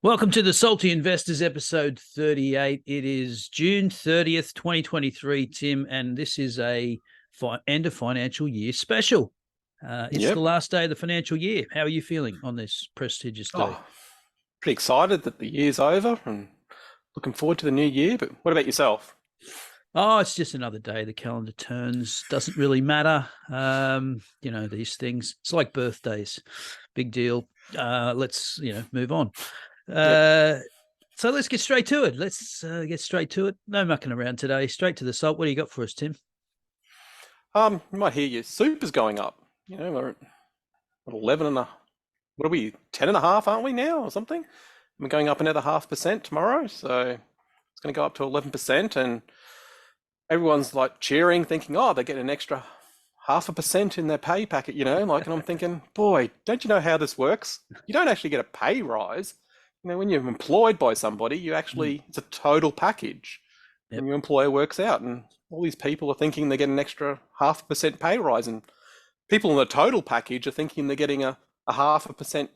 Welcome to the Salty Investors episode 38. It is June 30th, 2023, Tim, and this is a end of financial year special. It's the last day of the financial year. How are you feeling on this prestigious day? Pretty excited that the year's over and looking forward to the new year. But what about yourself? Oh, it's just another day. The calendar turns. Doesn't really matter. These things. It's like birthdays. Big deal. Let's, move on. So let's get straight to it. No mucking around today. Straight to the salt. What do you got for us, Tim? You might hear your super's going up. We're at 11 and a, what are we, 10 and a half, aren't we now or something? We're going up another 0.5% tomorrow. So it's going to go up to 11%, and everyone's like cheering, thinking, oh, they get an extra 0.5% in their pay packet, and I'm thinking, boy, don't you know how this works? You don't actually get a pay rise. When you're employed by somebody, you actually, it's a total package. Yep. And your employer works out, and all these people are thinking they get an extra 0.5% pay rise, and people in the total package are thinking they're getting a 0.5%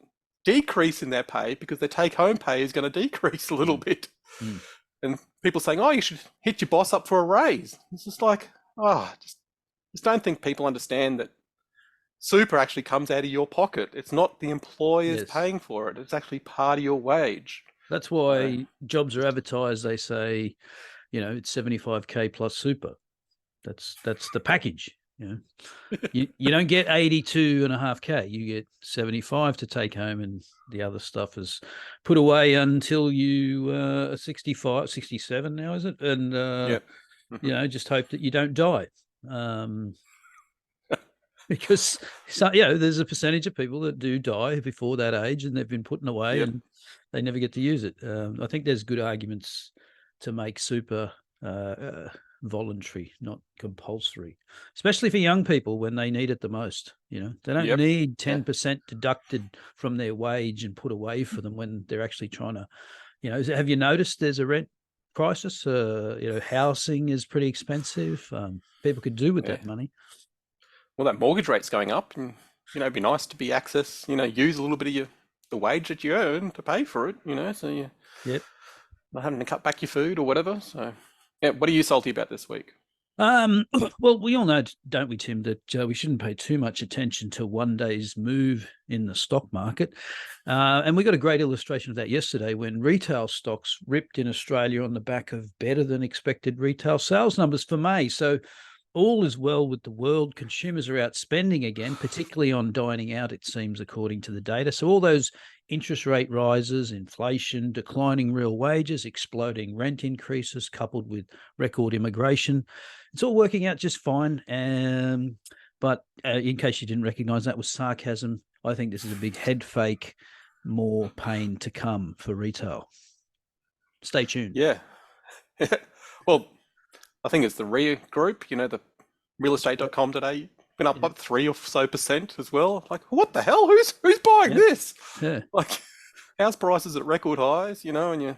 decrease in their pay because their take-home pay is going to decrease a little bit. Mm. And people saying, oh, you should hit your boss up for a raise. It's just like, just don't think people understand that super actually comes out of your pocket. It's not the employer's paying for it. It's actually part of your wage. That's why jobs are advertised. They say, it's 75K plus super. That's the package. You don't get 82.5K. You get 75 to take home, and the other stuff is put away until you are 65, 67 now, is it? And just hope that you don't die. Because there's a percentage of people that do die before that age, and they've been put away and they never get to use it. I think there's good arguments to make super voluntary, not compulsory, especially for young people when they need it the most. They don't need 10% deducted from their wage and put away for them when they're actually trying to, have you noticed there's a rent crisis? Housing is pretty expensive. People could do with that money. Well, that mortgage rate's going up, and it'd be nice to be use a little bit of the wage that you earn to pay for it, so you not having to cut back your food or whatever. So what are you salty about this week? Well, we all know, don't we, Tim, that we shouldn't pay too much attention to one day's move in the stock market. And we got a great illustration of that yesterday when retail stocks ripped in Australia on the back of better than expected retail sales numbers for May. So all is well with the world. Consumers are out spending again, particularly on dining out, it seems, according to the data. So all those interest rate rises, inflation, declining real wages, exploding rent increases, coupled with record immigration, it's all working out just fine. But in case you didn't recognize that was sarcasm, I think this is a big head fake, more pain to come for retail. Stay tuned. Yeah. Well, I think it's the REA group, the realestate.com.au, been up like 3% or so as well. Like, what the hell? Who's buying this? Yeah. Like, house prices at record highs, and you're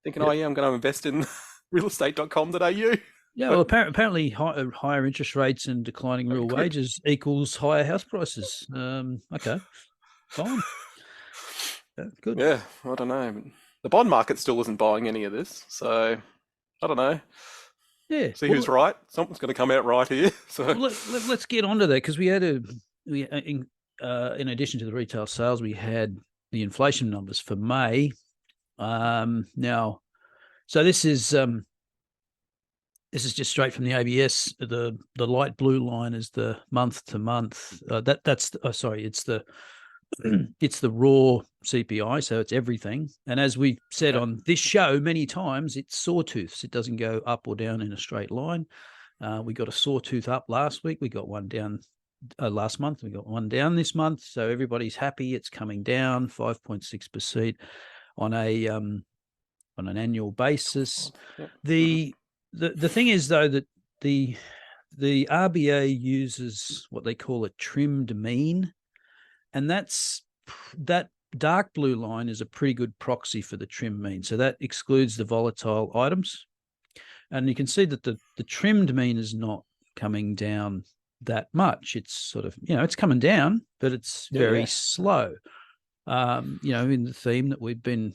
thinking, I'm going to invest in realestate.com.au. Yeah, well, apparently higher interest rates and declining real wages equals higher house prices. Okay, fine. Good. Yeah, I don't know. But the bond market still isn't buying any of this, so I don't know. Yeah. See who's right. Something's going to come out right here. So let's get onto that, because in addition to the retail sales, we had the inflation numbers for May. Now, so this is just straight from the ABS. The light blue line is the month to month. It's the raw CPI, so it's everything. And as we've said on this show many times, it's sawtooths. It doesn't go up or down in a straight line. We got a sawtooth up last week. We got one down last month. We got one down this month. So everybody's happy. It's coming down 5.6% on an annual basis. The thing is, though, that the RBA uses what they call a trimmed mean. And that dark blue line is a pretty good proxy for the trim mean. So that excludes the volatile items. And you can see that the trimmed mean is not coming down that much. It's sort of, it's coming down, but it's very slow. In the theme that we've been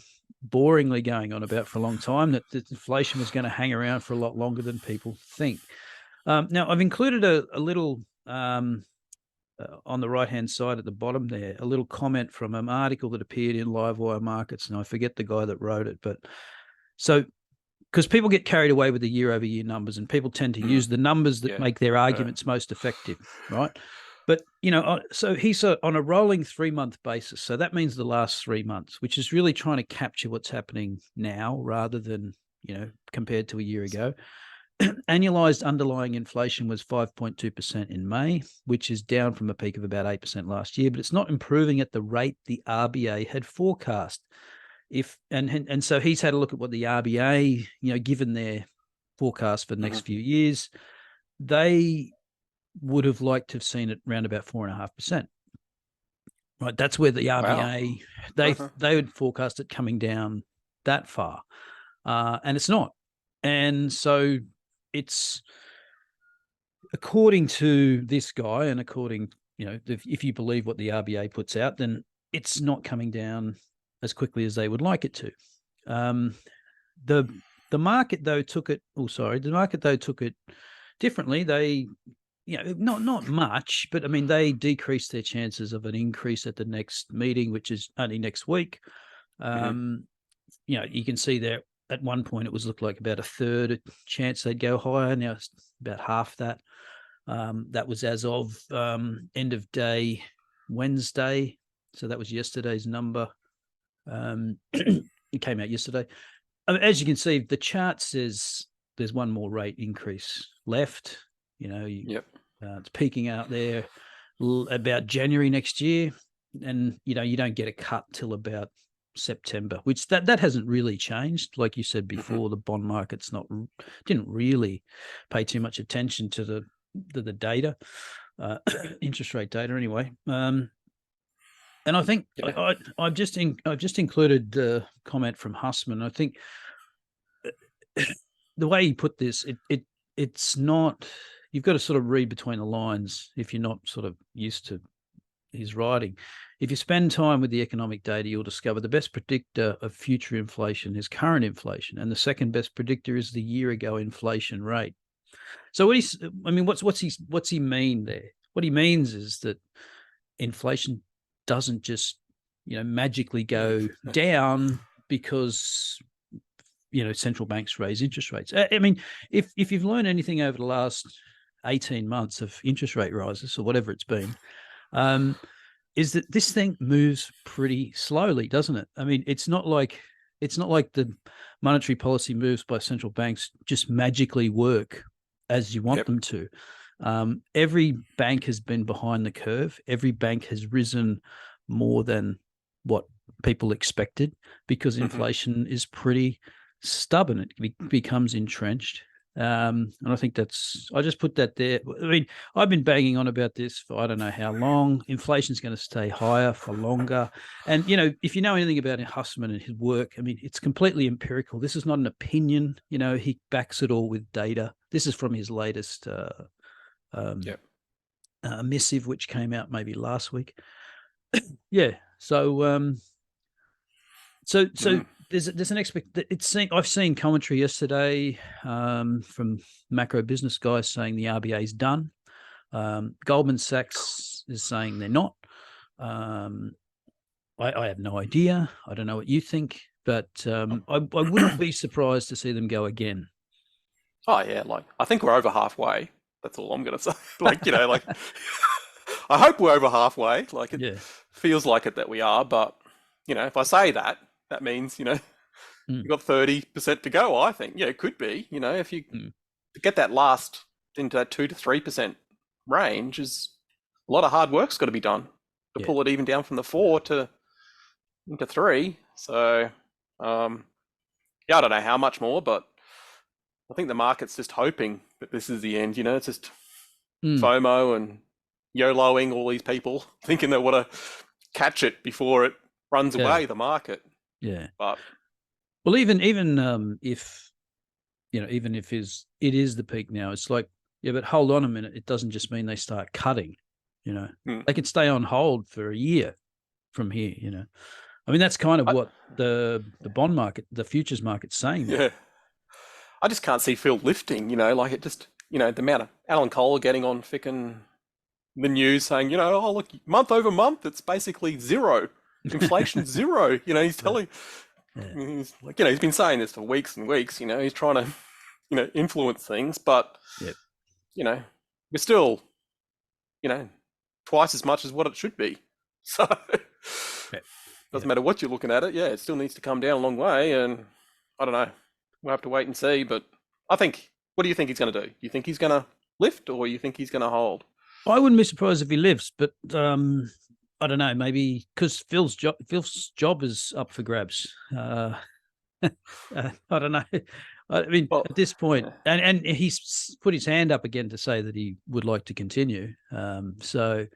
boringly going on about for a long time, that inflation was going to hang around for a lot longer than people think. Now, I've included a little on the right-hand side at the bottom there, a little comment from an article that appeared in Livewire Markets, and I forget the guy that wrote it, but so because people get carried away with the year-over-year numbers, and people tend to use the numbers that make their arguments most effective, right? But, so he's on a rolling 3-month basis. So that means the last 3 months, which is really trying to capture what's happening now rather than, compared to a year ago. Annualized underlying inflation was 5.2% in May, which is down from a peak of about 8% last year, but it's not improving at the rate the RBA had forecast. So he's had a look at what the RBA, given their forecast for the next few years, they would have liked to have seen it around about 4.5%. Right, that's where the RBA they would forecast it coming down that far, and it's not. And so it's, according to this guy, and according, if you believe what the RBA puts out, then it's not coming down as quickly as they would like it to. The market though took it. The market though took it differently. They, not much, but I mean, they decreased their chances of an increase at the next meeting, which is only next week. You can see there at one point it was looked like about a third chance they'd go higher. Now it's about half that. That was as of end of day Wednesday. So that was yesterday's number. It came out yesterday. As you can see, the chart says there's one more rate increase left. It's peaking out there about January next year, and you don't get a cut till about September, which that hasn't really changed. Like you said before, the bond market's didn't really pay too much attention to the data, interest rate data anyway. And I think I've just included the comment from Hussman. I think the way he put this, it's not. You've got to sort of read between the lines if you're not sort of used to his writing. If you spend time with the economic data, you'll discover the best predictor of future inflation is current inflation, and the second best predictor is the year ago inflation rate. So what's he mean there? What he means is that inflation doesn't just magically go down because central banks raise interest rates. I mean, if you've learned anything over the last 18 months of interest rate rises or whatever it's been, is that this thing moves pretty slowly, doesn't it? I mean, it's not like the monetary policy moves by central banks just magically work as you want them to. Every bank has been behind the curve. Every bank has risen more than what people expected because inflation is pretty stubborn. It becomes entrenched. And I think I just put that there. I mean, I've been banging on about this for I don't know how long. Inflation's going to stay higher for longer. And, if you know anything about Hussman and his work, I mean, it's completely empirical. This is not an opinion. He backs it all with data. This is from his latest missive, which came out maybe last week. So there's an I've seen commentary yesterday from macro business guys saying the RBA's done. Goldman Sachs is saying they're not. I have no idea. I don't know what you think, but I wouldn't be surprised to see them go again. Oh yeah, I think we're over halfway. That's all I'm gonna say. I hope we're over halfway. It feels like it that we are, but if I say that, that means you've got 30% to go. I think it could be. If you get that last into that 2 to 3% range, is a lot of hard work's got to be done to pull it even down from the 4 to into 3. So I don't know how much more, but I think the market's just hoping that this is the end. It's just FOMO and YOLOing all these people thinking they want to catch it before it runs away, the market. Yeah. But even if it is the peak now, it's like, but hold on a minute. It doesn't just mean they start cutting, they could stay on hold for a year from here, I mean, that's kind of I, what the bond market, the futures market's saying now. yeah, I just can't see Phil lifting. Like it just, the amount of Alan Cole getting on frickin' the news saying, oh look, month over month, it's basically zero. Inflation's zero. He's telling, Yeah. he's like, he's been saying this for weeks and weeks. He's trying to, influence things, but Yep. we're still, twice as much as what it should be. So Yep. doesn't Yep. matter what you're looking at it. Yeah, it still needs to come down a long way, and I don't know. We'll have to wait and see. But I think, what do you think he's going to do? You think he's going to lift, or you think he's going to hold? I wouldn't be surprised if he lives, but I don't know. Maybe because Phil's job is up for grabs. I don't know. I mean, Well, at this point, yeah. and he's put his hand up again to say that he would like to continue. So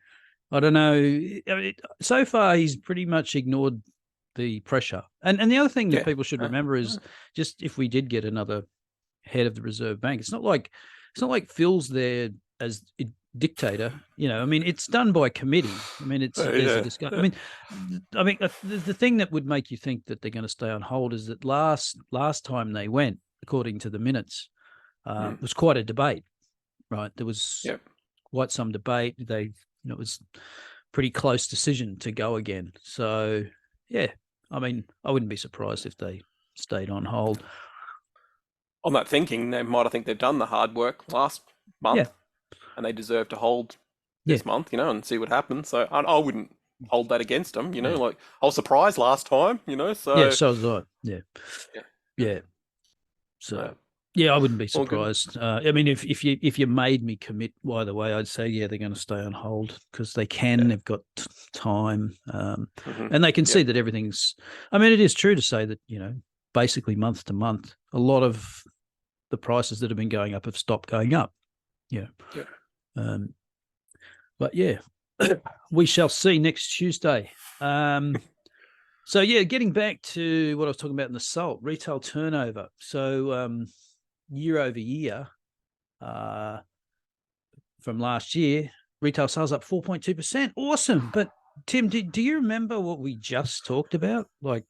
I don't know. I mean, so far, he's pretty much ignored the pressure. And the other thing that Yeah. people should remember is just if we did get another head of the Reserve Bank, it's not like Phil's there as dictator. I mean, it's done by committee. I mean, there's a discussion. I mean, the thing that would make you think that they're going to stay on hold is that last time they went, according to the minutes, was quite a debate, right? There was quite some debate. It was pretty close decision to go again. So yeah, I mean, I wouldn't be surprised if they stayed on hold. On that thinking, they might have think they've done the hard work last month, and they deserve to hold this month, and see what happens. So I wouldn't hold that against them, like I was surprised last time, so yeah, so was I. Yeah. So yeah, I wouldn't be surprised. I mean, if you made me commit either way, I'd say they're going to stay on hold because they can. They've got time, and they can see that everything's. I mean, it is true to say that basically month to month, a lot of the prices that have been going up have stopped going up. But yeah, we shall see next Tuesday. So yeah, getting back to what I was talking about in the SALT, retail turnover. So year over year, from last year, retail sales up 4.2%. Awesome. But Tim, do you remember what we just talked about? Like,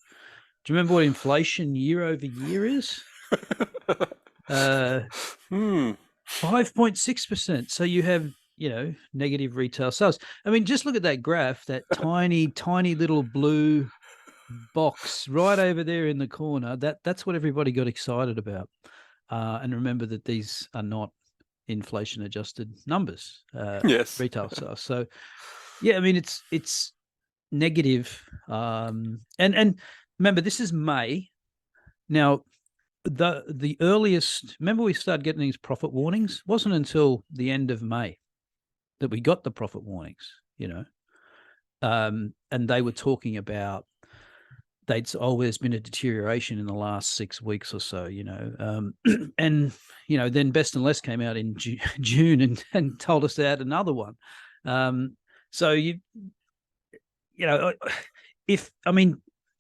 do you remember what inflation year over year is? 5.6%. So you have, negative retail sales. I mean, just look at that graph, that tiny, tiny little blue box right over there in the corner. That's what everybody got excited about. And remember that these are not inflation adjusted numbers. Yes. Retail sales. So yeah, I mean it's negative. And remember, this is May. Now the earliest, remember we started getting these profit warnings? It wasn't until the end of May that we got the profit warnings, and they were talking about there's been a deterioration in the last 6 weeks or so, and then Best and Less came out in June and told us to add another one. So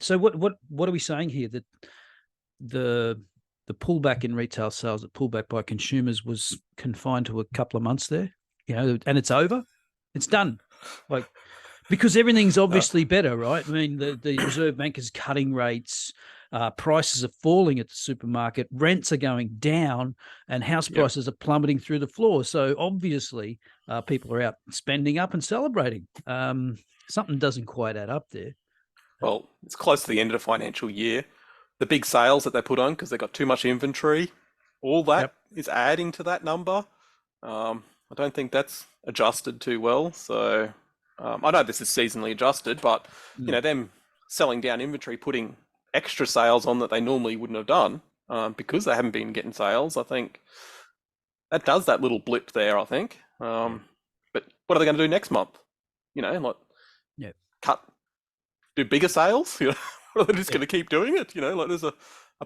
so what are we saying here? That the pullback in retail sales, the pullback by consumers was confined to a couple of months there, and it's over, it's done, because everything's obviously better, right? I mean, the Reserve Bank is cutting rates, prices are falling at the supermarket, rents are going down, and house prices are plummeting through the floor. So obviously, people are out spending up and celebrating. Something doesn't quite add up there. Well, it's close to the end of the financial year. The big sales that they put on because they've got too much inventory, all that is adding to that number. I don't think that's adjusted too well. So I know this is seasonally adjusted, but them selling down inventory, putting extra sales on that they normally wouldn't have done because they haven't been getting sales. I think that does that little blip there. I think. But what are they going to do next month? Cut, do bigger sales? Or are they just going to keep doing it? There's a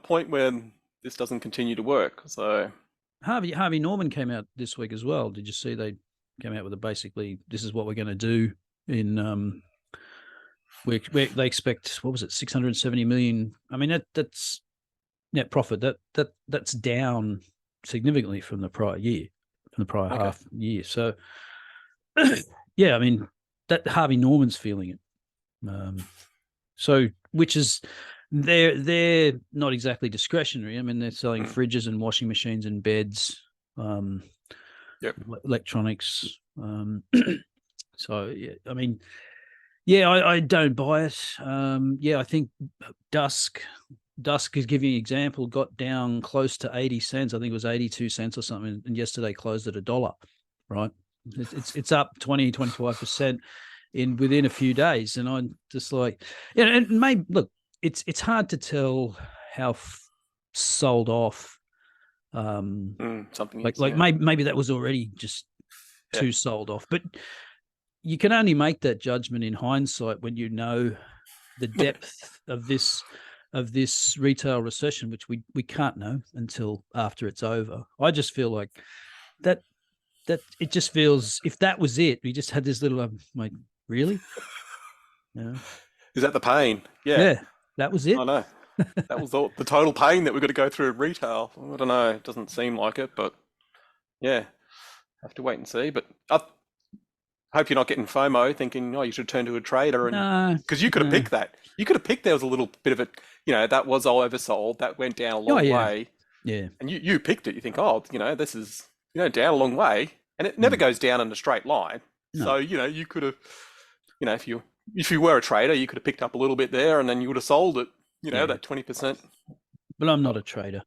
point when this doesn't continue to work. So Harvey Norman came out this week as well. Did you see they came out with basically this is what we're going to do in they expect, what was it, 670 million. I mean that's net profit. That's down significantly from the prior year, from the prior half year. So yeah, I mean that Harvey Norman's feeling it. So, which is they're not exactly discretionary. I mean, they're selling fridges and washing machines and beds, electronics. So, yeah, I mean, yeah, I don't buy it. Yeah, I think Dusk is giving an example, got down close to 80 cents. I think it was 82 cents or something, and yesterday closed at $1, right? It's up 25% within a few days. And I'm just like, yeah, and maybe look, it's hard to tell how sold off something like is, maybe that was already just too sold off. But you can only make that judgment in hindsight when you know the depth of this retail recession, which we can't know until after it's over. I just feel like that it just feels, if that was it, we just had this little like, really? Yeah. Is that the pain? Yeah, that was it. I know. That was the total pain that we've got to go through in retail. I don't know. It doesn't seem like it, but yeah, have to wait and see. But I hope you're not getting FOMO thinking, oh, you should turn to a trader. And because you could have picked that. You could have picked there was a little bit of it, that was all oversold. That went down a long way. Yeah. And you picked it. You think, oh, this is, down a long way. And it never goes down in a straight line. No. So, you could have, if you were a trader, you could have picked up a little bit there and then you would have sold it, that 20%. But I'm not a trader.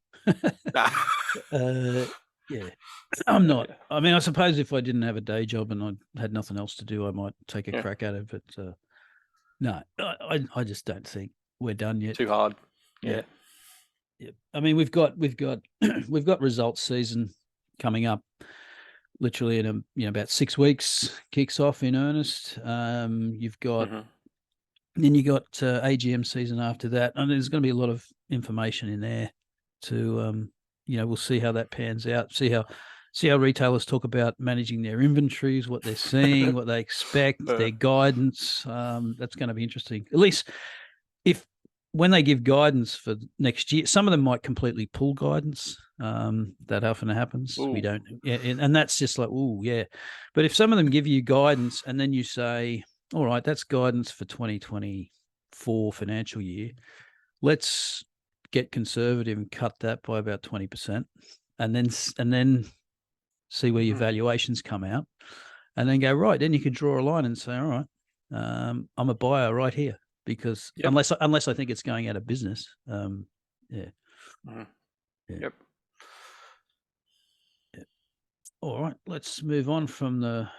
Yeah, I'm not. I mean, I suppose if I didn't have a day job and I had nothing else to do, I might take a crack at it. But no, I just don't think we're done yet. Too hard. Yeah. I mean, we've got we've got results season coming up. Literally in about 6 weeks, kicks off in earnest. You've got then you got AGM season after that, and there's going to be a lot of information in there to we'll see how that pans out. See how retailers talk about managing their inventories, what they're seeing, what they expect, their guidance. That's going to be interesting. At least when they give guidance for next year, some of them might completely pull guidance. That often happens. Ooh. We don't, and that's just like, oh yeah. But if some of them give you guidance and then you say, all right, that's guidance for 2024 financial year, let's get conservative and cut that by about 20%, and then see where your valuations come out, and then go, right, then you could draw a line and say, all right, I'm a buyer right here, because unless I think it's going out of business. Yep. All right, let's move on from the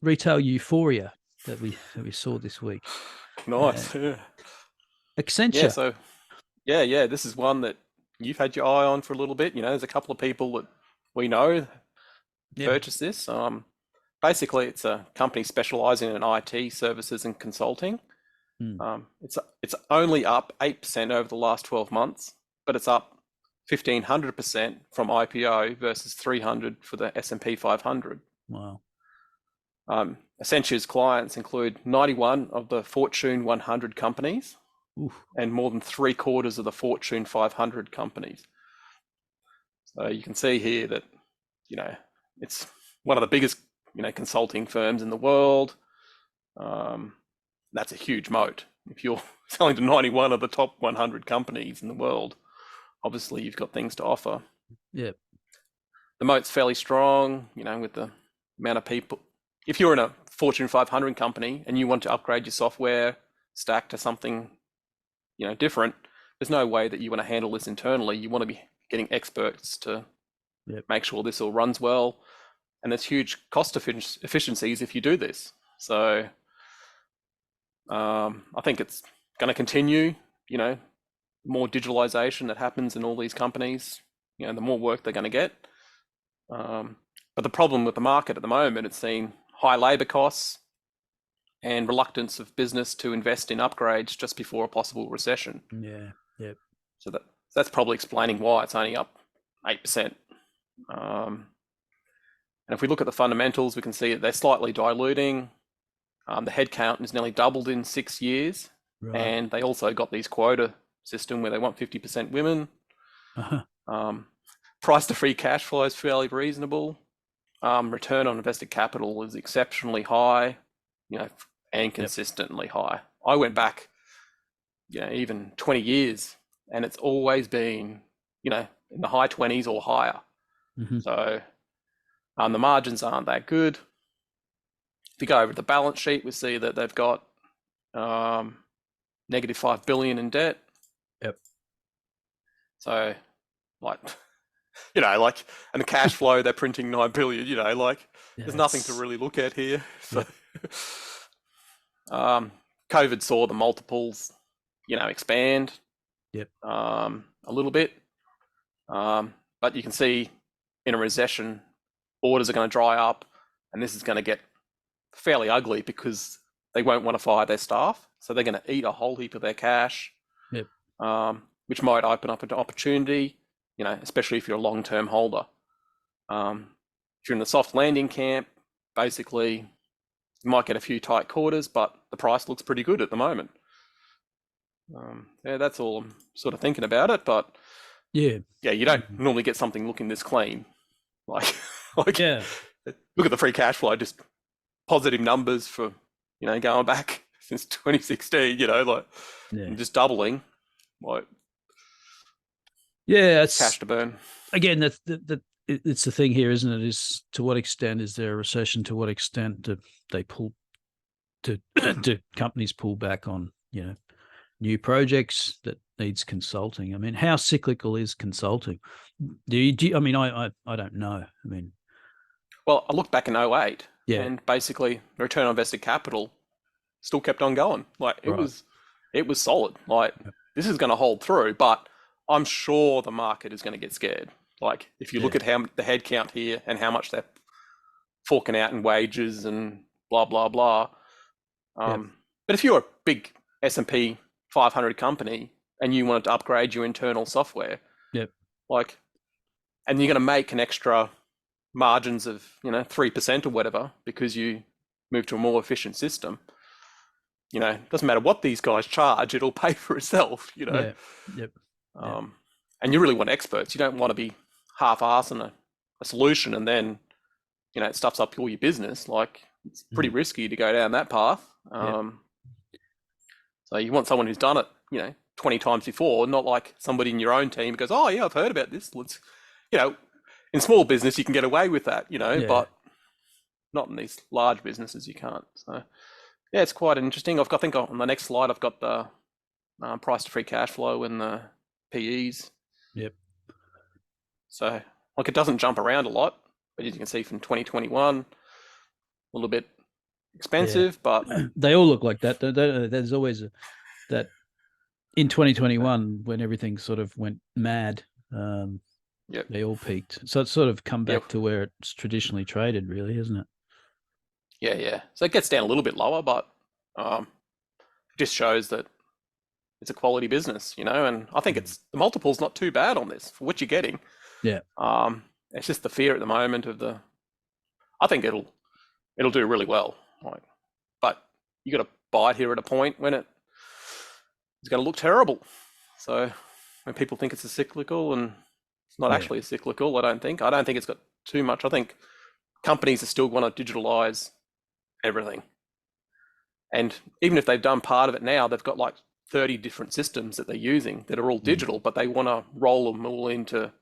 retail euphoria that we saw this week. Nice. Accenture. Yeah, so this is one that you've had your eye on for a little bit. There's a couple of people that we know purchased this. Basically, it's a company specializing in IT services and consulting. It's only up 8% over the last 12 months, but it's up 1,500% from IPO versus 300 for the S&P 500. Wow. Accenture's clients include 91 of the Fortune 100 companies. Oof. And more than 3/4 of the Fortune 500 companies. So you can see here that, it's one of the biggest, consulting firms in the world. That's a huge moat. If you're selling to 91 of the top 100 companies in the world, obviously you've got things to offer. Yeah. The moat's fairly strong, with the amount of people. If you're in a Fortune 500 company and you want to upgrade your software stack to something different, there's no way that you want to handle this internally. You want to be getting experts to make sure this all runs well. And there's huge cost efficiencies if you do this. So I think it's going to continue, more digitalization that happens in all these companies, the more work they're going to get. But the problem with the market at the moment, it's seen high labor costs and reluctance of business to invest in upgrades just before a possible recession. Yeah. Yep. So that's probably explaining why it's only up 8%. And if we look at the fundamentals, we can see that they're slightly diluting. The headcount has nearly doubled in 6 years. Right. And they also got these quota system where they want 50% women. Price to free cash flow is fairly reasonable. Return on invested capital is exceptionally high, and consistently high. I went back even 20 years, and it's always been, in the high 20s or higher. Mm-hmm. So the margins aren't that good. If you go over the balance sheet, we see that they've got negative $5 billion in debt. Yep. So, like, and the cash flow, they're printing $9 billion. There's nothing to really look at here. So, COVID saw the multiples, expand. Yep. A little bit. But you can see in a recession, orders are going to dry up, and this is going to get fairly ugly because they won't want to fire their staff. So they're going to eat a whole heap of their cash, Yep. Which might open up an opportunity, especially if you're a long-term holder. If you're in the soft landing camp, basically, you might get a few tight quarters, but the price looks pretty good at the moment. That's all I'm sort of thinking about it, but you don't normally get something looking this clean. Look at the free cash flow, just positive numbers for, going back since 2016, and just doubling, it's cash to burn. Again, it's the thing here, isn't it? Is to what extent is there a recession? To what extent do they do companies pull back on, new projects that needs consulting? I mean, how cyclical is consulting? I mean, I don't know. I mean, well, I looked back in 2008, and basically the return on invested capital still kept on going. It was solid. This is going to hold through, but I'm sure the market is going to get scared. If you look at how the headcount here and how much they're forking out in wages and blah blah blah. But if you're a big S&P 500 company and you wanted to upgrade your internal software, and you're going to make an extra margins of 3% or whatever because you move to a more efficient system, doesn't matter what these guys charge, it'll pay for itself. And you really want experts. You don't want to be half-assing a solution and then it stuffs up all your business. It's pretty risky to go down that path. So you want someone who's done it 20 times before, not like somebody in your own team goes, oh yeah, I've heard about this. Let's, in small business you can get away with that, but not in these large businesses you can't. So it's quite interesting. I think on the next slide I've got the price to free cash flow and the PEs. Yep. So it doesn't jump around a lot, but as you can see from 2021, a little bit expensive, but they all look like that. There's always that in 2021 when everything sort of went mad. They all peaked. So it's sort of come back to where it's traditionally traded, really, isn't it? Yeah. So it gets down a little bit lower, but it just shows that it's a quality business, and I think the multiple's not too bad on this for what you're getting. Yeah. It's just the fear at the moment of I think it'll do really well. But you got to buy it here at a point when it's going to look terrible. So when people think it's a cyclical, and it's not actually a cyclical, I don't think it's got too much. I think companies are still want to digitalize everything. And even if they've done part of it now, they've got 30 different systems that they're using that are all digital, but they want to roll them all into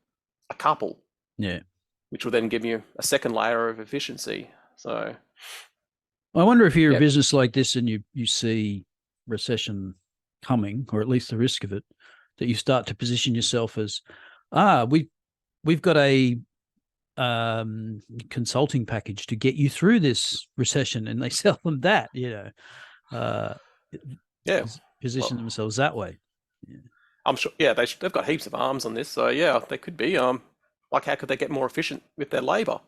a couple. Yeah. Which will then give you a second layer of efficiency. So I wonder if you're a business like this and you see recession coming, or at least the risk of it, that you start to position yourself as, we've got a consulting package to get you through this recession, and they sell them that, position themselves that way. I'm sure. They've got heaps of arms on this, so they could be. How could they get more efficient with their labor?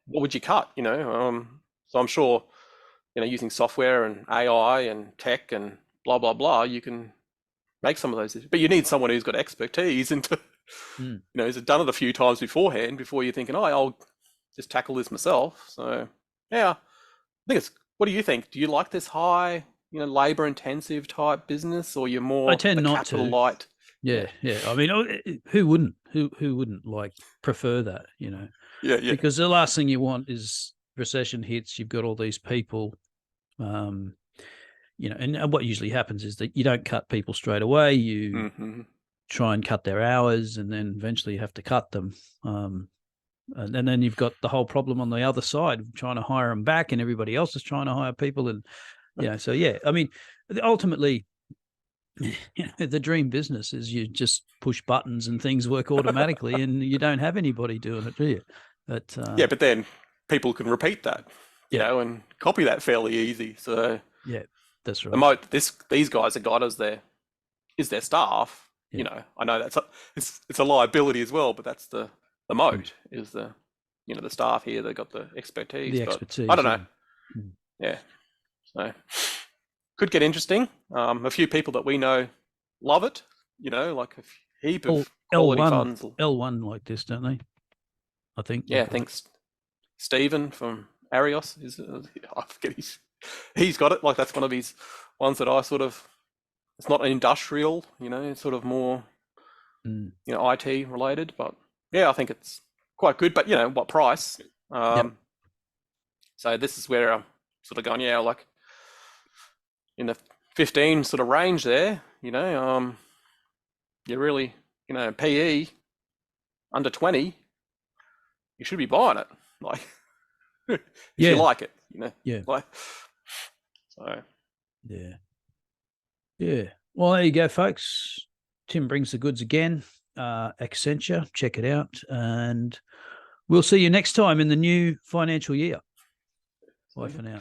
What would you cut? So I'm sure, using software and AI and tech and blah blah blah, you can make some of those. But you need someone who's got expertise and who's done it a few times beforehand before you're thinking, I'll just tackle this myself. So I think it's. What do you think? Do you like this high, labor intensive type business, or you're more? I tend not capital to. light? Yeah. I mean, who wouldn't? Who wouldn't prefer that? Yeah. Because the last thing you want is recession hits. You've got all these people, and what usually happens is that you don't cut people straight away. You try and cut their hours, and then eventually you have to cut them. And then you've got the whole problem on the other side, trying to hire them back, and everybody else is trying to hire people. And, so, yeah, I mean, ultimately, the dream business is you just push buttons and things work automatically and you don't have anybody doing it, do you? But but then people can repeat that, and copy that fairly easy. So yeah, that's right. These guys have got as their staff. Yeah. I know it's a liability as well, but that's the moat is the staff here. They've got the expertise. The expertise. I don't know. Yeah. So could get interesting. A few people that we know love it. Like a heap of quality funds. L1 like this, don't they? I think. Yeah, I think Stephen from Arios I forget he's got it. Like that's one of his ones that I sort of. It's not an industrial, it's sort of more, IT related. But yeah, I think it's quite good. But what price? So this is where I'm sort of going. Yeah, like in the 15 sort of range there. You're really, PE under 20. You should be buying it, like if you like it, Yeah. Like, so. Yeah. Yeah. Well, there you go, folks. Tim brings the goods again. Accenture, check it out. And we'll see you next time in the new financial year. Bye for now.